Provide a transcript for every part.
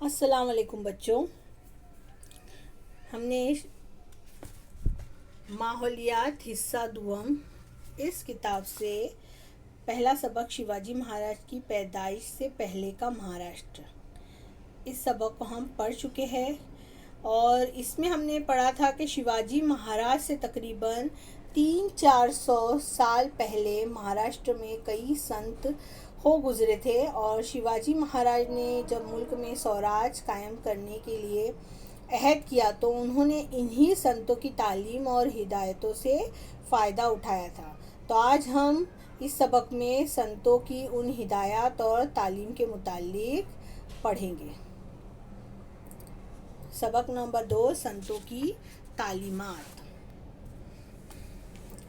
अस्सलाम वालेकुम बच्चों। हमने माहौलियात हिस्सा दुआम इस किताब से पहला सबक शिवाजी महाराज की पैदाइश से पहले का महाराष्ट्र, इस सबक को हम पढ़ चुके हैं। और इसमें हमने पढ़ा था कि शिवाजी महाराज से तकरीबन 300-400 साल पहले महाराष्ट्र में कई संत हो गुजरे थे। और शिवाजी महाराज ने जब मुल्क में स्वराज कायम करने के लिए अहद किया तो उन्होंने इन्हीं संतों की तालीम और हिदायतों से फ़ायदा उठाया था। तो आज हम इस सबक में संतों की उन हिदायत और तालीम के मुतालिक पढ़ेंगे। सबक नंबर 2, संतों की तालीमात।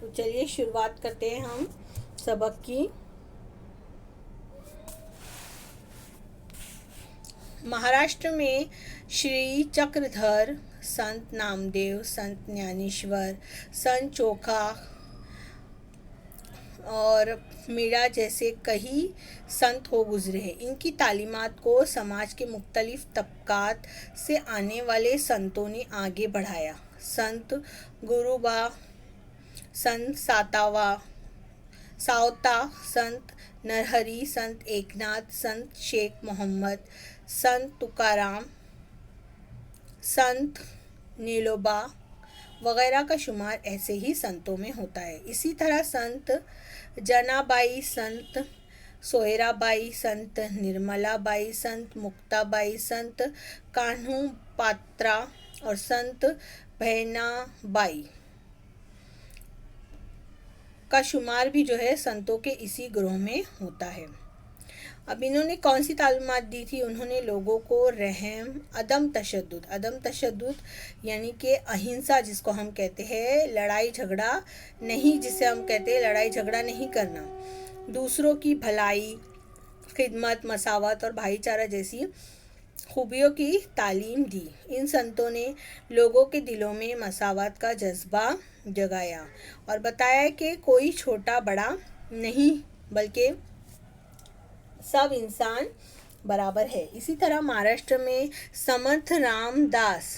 तो चलिए शुरुआत करते हैं हम सबक की। महाराष्ट्र में श्री चक्रधर, संत नामदेव, संत ज्ञानेश्वर, संत चोखा और मीरा जैसे कई संत हो गुजरे हैं। इनकी तालीमात को समाज के मुख्तलिफ तबकात से आने वाले संतों ने आगे बढ़ाया। संत गुरुबा, संत सावता, संत नरहरी, संत एकनाथ, संत शेख मोहम्मद, संत तुकाराम, संत नीलोबा वगैरह का शुमार ऐसे ही संतों में होता है। इसी तरह संत जनाबाई, संत सोयराबाई, संत निर्मलाबाई, संत मुक्ताबाई, संत कान्हू पात्रा और संत भैनाबाई का शुमार भी जो है संतों के इसी ग्रोह में होता है। अब इन्होंने कौन सी तालीमात दी थी? उन्होंने लोगों को रहम, अदम तशद्दुद यानी कि अहिंसा जिसको हम कहते हैं, लड़ाई झगड़ा नहीं जिसे हम कहते हैं लड़ाई झगड़ा नहीं करना, दूसरों की भलाई, खिदमत, मसावत और भाईचारा जैसी खूबियों की तालीम दी। इन संतों ने लोगों के दिलों में मसावत का जज्बा जगाया और बताया कि कोई छोटा बड़ा नहीं बल्कि सब इंसान बराबर है। इसी तरह महाराष्ट्र में समर्थ रामदास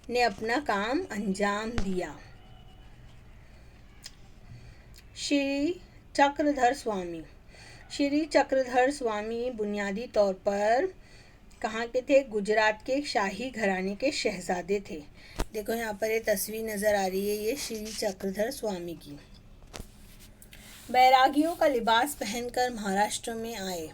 ने अपना काम अंजाम दिया। श्री चक्रधर स्वामी बुनियादी तौर पर कहाँ के थे? गुजरात के शाही घराने के शहजादे थे। देखो यहाँ पर ये तस्वीर नज़र आ रही है, ये श्री चक्रधर स्वामी की। बैरागियों का लिबास पहनकर महाराष्ट्र में आए।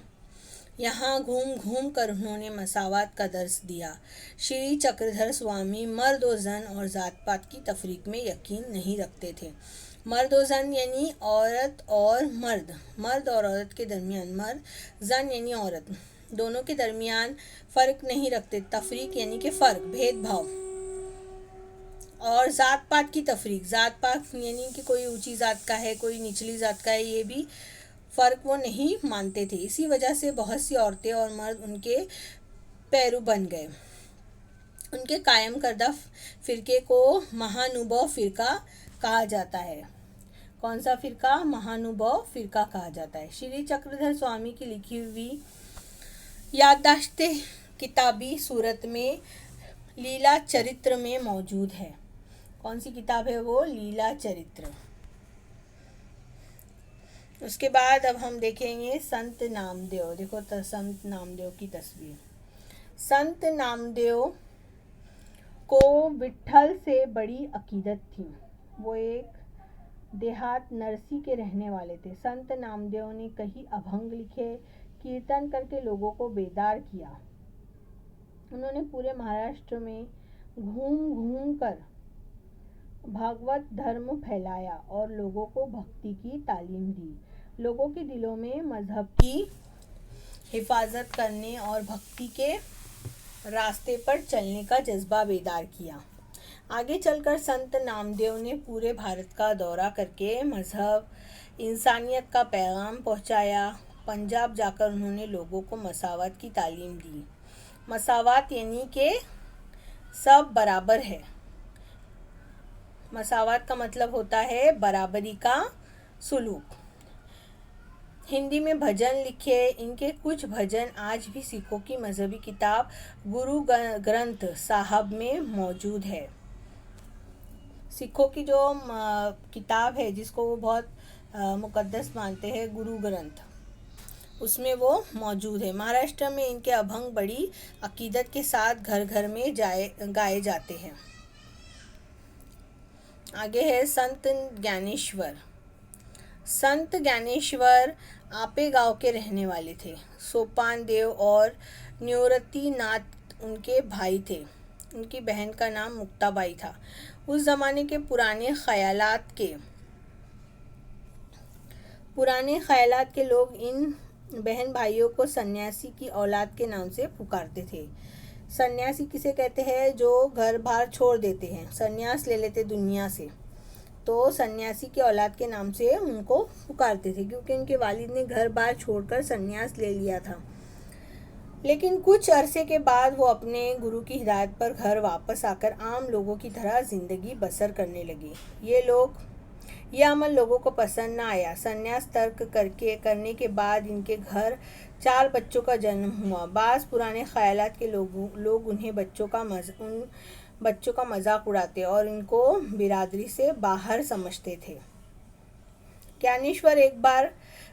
यहाँ घूम घूम कर उन्होंने मसावत का दर्स दिया। श्री चक्रधर स्वामी मर्द और जन और ज़ात पात की तफरीक में यकीन नहीं रखते थे। मर्द और जन यानी औरत और मर्द, मर्द और औरत के दरमियान मर्द, जन यानी औरत, दोनों के दरमियान फ़र्क नहीं रखते। तफरीक यानी कि फ़र्क, भेदभाव। और ज़ात पात की तफरीक, ज़ात पात यानी कि कोई ऊंची ज़ात का है, कोई निचली ज़ात का है, ये भी फ़र्क वो नहीं मानते थे। इसी वजह से बहुत सी औरतें और मर्द उनके पैरू बन गए। उनके कायम करदा फ़िरके को महानुभाव फ़िरका कहा जाता है। कौन सा फ़िरका? महानुभाव फ़िरका कहा जाता है। श्री चक्रधर स्वामी की लिखी हुई याददाश्तें किताबी सूरत में लीला चरित्र में मौजूद है। कौन सी किताब है वो? लीला चरित्र। उसके बाद अब हम देखेंगे संत नामदेव। देखो संत नामदेव की तस्वीर। संत नामदेव को विट्ठल से बड़ी अकीदत थी। वो एक देहात नरसी के रहने वाले थे। संत नामदेव ने कई अभंग लिखे, कीर्तन करके लोगों को बेदार किया। उन्होंने पूरे महाराष्ट्र में घूम घूम कर भागवत धर्म फैलाया और लोगों को भक्ति की तालीम दी। लोगों के दिलों में मजहब की हिफाजत करने और भक्ति के रास्ते पर चलने का जज्बा बेदार किया। आगे चलकर संत नामदेव ने पूरे भारत का दौरा करके मजहब, इंसानियत का पैगाम पहुंचाया। पंजाब जाकर उन्होंने लोगों को मसावत की तालीम दी। मसावत यानी कि सब बराबर है। मसावत का मतलब होता है बराबरी का सुलूक। हिंदी में भजन लिखे। इनके कुछ भजन आज भी सिखों की मजहबी किताब गुरु ग्रंथ साहब में मौजूद है। सिखों की जो किताब है जिसको वो बहुत मुकद्दस मानते हैं, गुरु ग्रंथ, उसमें वो मौजूद है। महाराष्ट्र में इनके अभंग बड़ी अकीदत के साथ घर घर में गाए जाते हैं। आगे है संत ज्ञानेश्वर। संत ज्ञानेश्वर आपे गांव के रहने वाले थे। सोपान देव और न्योरती नाथ उनके भाई थे। उनकी बहन का नाम मुक्ताबाई था। उस जमाने के पुराने ख्यालात के लोग इन बहन भाइयों को सन्यासी की औलाद के नाम से पुकारते थे। सन्यासी किसे कहते हैं? जो घर बार छोड़ देते हैं, सन्यास ले लेते दुनिया से, तो सन्यासी की औलाद के नाम से उनको पुकारते थे, क्योंकि उनके वालिद ने घर बार छोड़कर सन्यास ले लिया था। लेकिन कुछ अरसे के बाद वो अपने गुरु की हिदायत पर घर वापस आकर आम लोगों की तरह जिंदगी बसर करने लगे। ये अमल लोगों को पसंद ना आया। सन्यास तर्क करने के बाद इनके घर 4 बच्चों का जन्म हुआ। बाज़ पुराने ख्यालात के लोग उन बच्चों का मजाक उड़ाते और इनको बिरादरी से बाहर समझते थे। ज्ञानेश्वर एक बार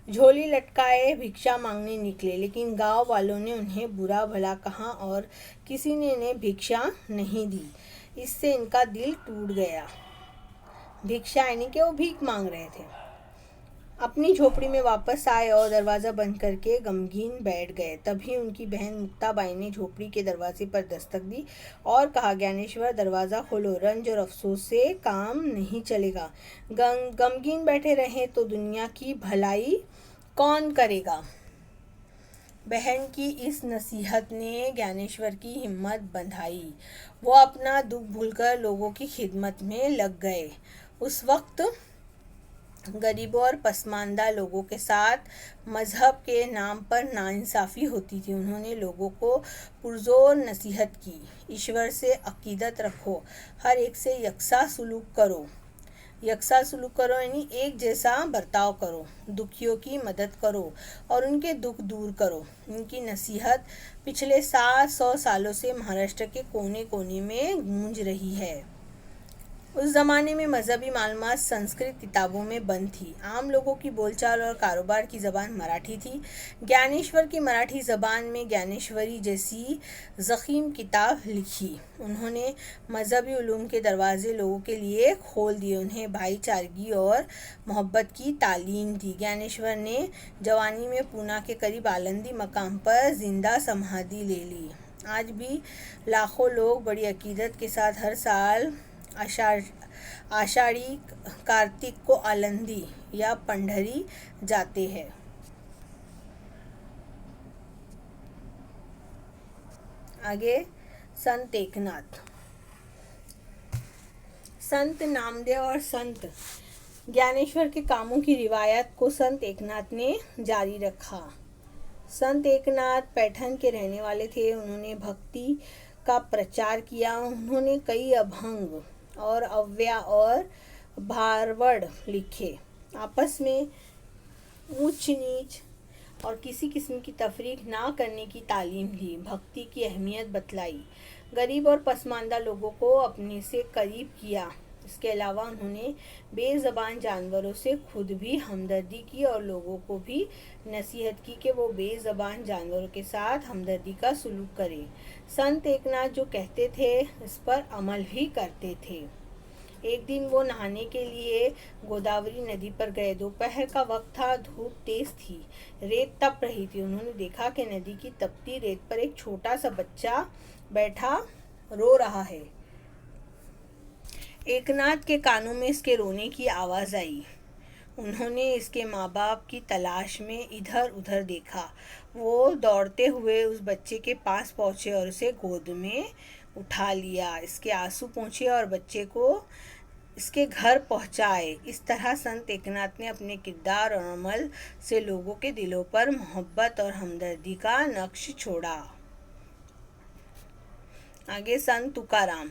झोली लटकाए भिक्षा मांगने निकले, लेकिन गांव वालों ने उन्हें बुरा भला कहा और किसी ने इन्हें भिक्षा नहीं दी। इससे इनका दिल टूट गया। भिक्षा यानी कि वो भीख मांग रहे थे। अपनी झोपड़ी में वापस आए और दरवाज़ा बंद करके गमगीन बैठ गए। तभी उनकी बहन मुक्ताबाई ने झोपड़ी के दरवाजे पर दस्तक दी और कहा, ज्ञानेश्वर दरवाज़ा खोलो, रंज और अफसोस से काम नहीं चलेगा। गमगीन बैठे रहें तो दुनिया की भलाई कौन करेगा। बहन की इस नसीहत ने ज्ञानेश्वर की हिम्मत बंधाई। वो अपना दुख भूलकर लोगों की खिदमत में लग गए। उस वक्त गरीबों और पसमानदा लोगों के साथ मज़हब के नाम पर नाइंसाफ़ी होती थी। उन्होंने लोगों को पुरज़ोर नसीहत की, ईश्वर से अकीदत रखो, हर एक से यकसा सलूक करो यानी एक जैसा बर्ताव करो, दुखियों की मदद करो और उनके दुख दूर करो। इनकी नसीहत पिछले 700 सालों से महाराष्ट्र के कोने कोने में गूंज रही है। उस ज़माने में मजहबी मालूमात संस्कृत किताबों में बंद थी। आम लोगों की बोलचाल और कारोबार की ज़बान मराठी थी। ज्ञानेश्वर की मराठी ज़बान में ज्ञानेश्वरी जैसी ज़ख़ीम किताब लिखी। उन्होंने मजहबी उलूम के दरवाज़े लोगों के लिए खोल दिए, उन्हें भाईचारगी और मोहब्बत की तालीम दी। ज्ञानेश्वर ने जवानी में पूना के करीब आलंदी मकाम पर जिंदा समाधि ले ली। आज भी लाखों लोग बड़ी अकीदत के साथ हर साल आषाढ़ी कार्तिक को आलंदी या पंढरी जाते हैं। आगे संत एकनाथ। संत नामदेव और संत ज्ञानेश्वर के कामों की रिवायत को संत एकनाथ ने जारी रखा। संत एकनाथ पैठण के रहने वाले थे। उन्होंने भक्ति का प्रचार किया। उन्होंने कई अभंग और अव्या और भारवड़ लिखे। आपस में ऊंच नीच और किसी किस्म की तफरीक ना करने की तालीम दी। भक्ति की अहमियत बतलाई। गरीब और पसमानदा लोगों को अपने से करीब किया। इसके अलावा उन्होंने बेज़बान जानवरों से खुद भी हमदर्दी की और लोगों को भी नसीहत की कि वो बेज़बान जानवरों के साथ हमदर्दी का सलूक करें। संत एकनाथ जो कहते थे इस पर अमल भी करते थे। एक दिन वो नहाने के लिए गोदावरी नदी पर गए। दोपहर का वक्त था, धूप तेज थी, रेत तप रही थी। उन्होंने देखा कि नदी की तपती रेत पर एक छोटा सा बच्चा बैठा रो रहा है। एकनाथ के कानों में इसके रोने की आवाज़ आई। उन्होंने इसके माँ बाप की तलाश में इधर उधर देखा। वो दौड़ते हुए उस बच्चे के पास पहुँचे और उसे गोद में उठा लिया। इसके आंसू पहुँचे और बच्चे को इसके घर पहुँचाए। इस तरह संत एकनाथ ने अपने किरदार और अमल से लोगों के दिलों पर मोहब्बत और हमदर्दी का नक्श छोड़ा। आगे संत तुकाराम।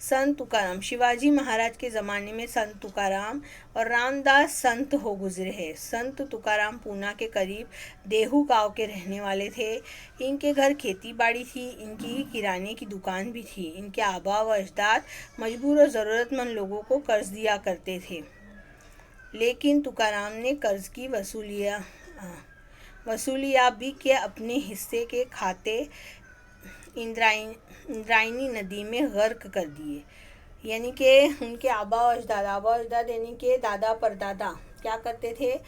संत तुकाराम, शिवाजी महाराज के ज़माने में संत तुकाराम और रामदास संत हो गुजरे हैं। संत तुकाराम पूना के करीब देहू गांव के रहने वाले थे। इनके घर खेती बाड़ी थी, इनकी किराने की दुकान भी थी। इनके आबा व अजदाद मजबूर और ज़रूरतमंद लोगों को कर्ज दिया करते थे, लेकिन तुकाराम ने कर्ज की वसूलियाबी के अपने हिस्से के खाते इंद्रायणी नदी में गर्क कर दिए। यानी कि उनके आबा अजदाद यानी कि दादा परदादा क्या करते थे,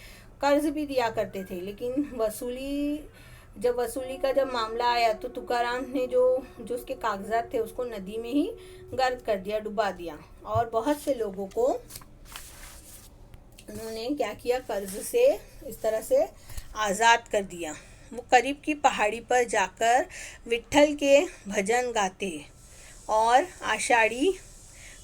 कर्ज भी दिया करते थे, लेकिन वसूली का मामला आया तो तुकाराम ने जो उसके कागजात थे उसको नदी में ही गर्क कर दिया, डुबा दिया। और बहुत से लोगों को उन्होंने क्या किया, कर्ज से इस तरह से आज़ाद कर दिया। वो करीब की पहाड़ी पर जाकर विट्ठल के भजन गाते और आषाढ़ी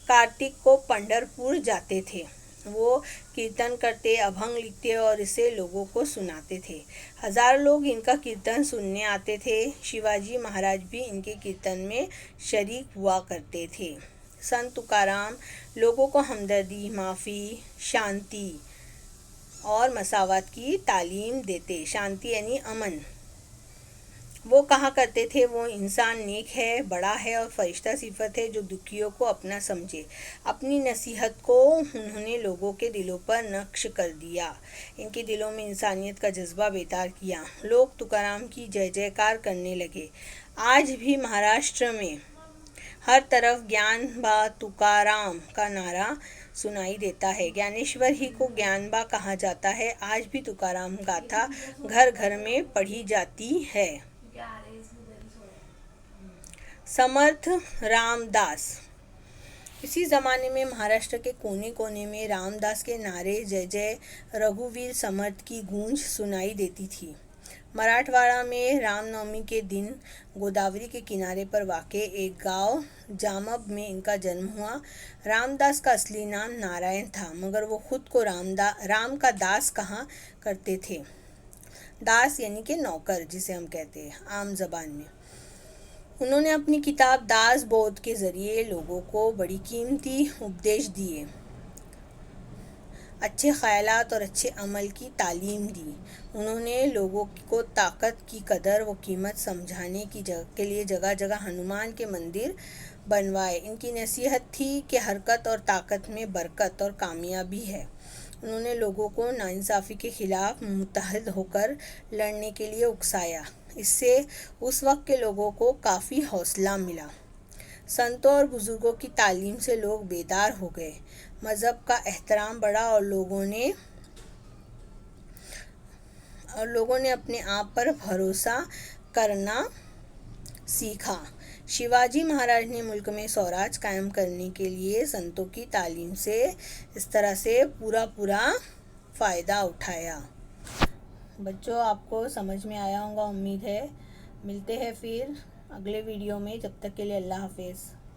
कार्तिक को पंढरपुर जाते थे। वो कीर्तन करते, अभंग लिखते और इसे लोगों को सुनाते थे। हजारों लोग इनका कीर्तन सुनने आते थे। शिवाजी महाराज भी इनके कीर्तन में शरीक हुआ करते थे। संत तुकाराम लोगों को हमदर्दी, माफ़ी, शांति और मसावत की तालीम देते। शांति यानी अमन। वो कहा करते थे, वो इंसान नेक है, बड़ा है और फरिश्ता सिफत है जो दुखियों को अपना समझे। अपनी नसीहत को उन्होंने लोगों के दिलों पर नक्श कर दिया। इनके दिलों में इंसानियत का जज्बा बेदार किया। लोग तुकाराम की जय जयकार करने लगे। आज भी महाराष्ट्र में हर तरफ ज्ञान बा तुकाराम का नारा सुनाई देता है। ज्ञानेश्वर ही को ज्ञानबा कहा जाता है। आज भी तुकाराम गाथा घर घर में पढ़ी जाती है। समर्थ रामदास। इसी ज़माने में महाराष्ट्र के कोने कोने में रामदास के नारे जय जय रघुवीर समर्थ की गूंज सुनाई देती थी। मराठवाड़ा में रामनवमी के दिन गोदावरी के किनारे पर वाक़े एक गांव जामब में इनका जन्म हुआ। रामदास का असली नाम नारायण था, मगर वो खुद को राम का दास कहा करते थे। दास यानी कि नौकर, जिसे हम कहते हैं आम जबान में। उन्होंने अपनी किताब दास बोध के ज़रिए लोगों को बड़ी कीमती उपदेश दिए, अच्छे ख्यालात और अच्छे अमल की तालीम दी। उन्होंने लोगों को ताकत की कदर व कीमत समझाने के लिए जगह जगह हनुमान के मंदिर बनवाए। इनकी नसीहत थी कि हरकत और ताकत में बरकत और कामयाबी है। उन्होंने लोगों को नाइंसाफ़ी के खिलाफ मुत्तहद होकर लड़ने के लिए उकसाया। इससे उस वक्त के लोगों को काफ़ी हौसला मिला। संतों और बुज़ुर्गों की तालीम से लोग बेदार हो गए, मज़हब का एहतराम बढ़ा और लोगों ने अपने आप पर भरोसा करना सीखा। शिवाजी महाराज ने मुल्क में स्वराज कायम करने के लिए संतों की तालीम से इस तरह से पूरा फ़ायदा उठाया। बच्चों, आपको समझ में आया होगा, उम्मीद है। मिलते हैं फिर अगले वीडियो में। जब तक के लिए अल्लाह हाफिज़।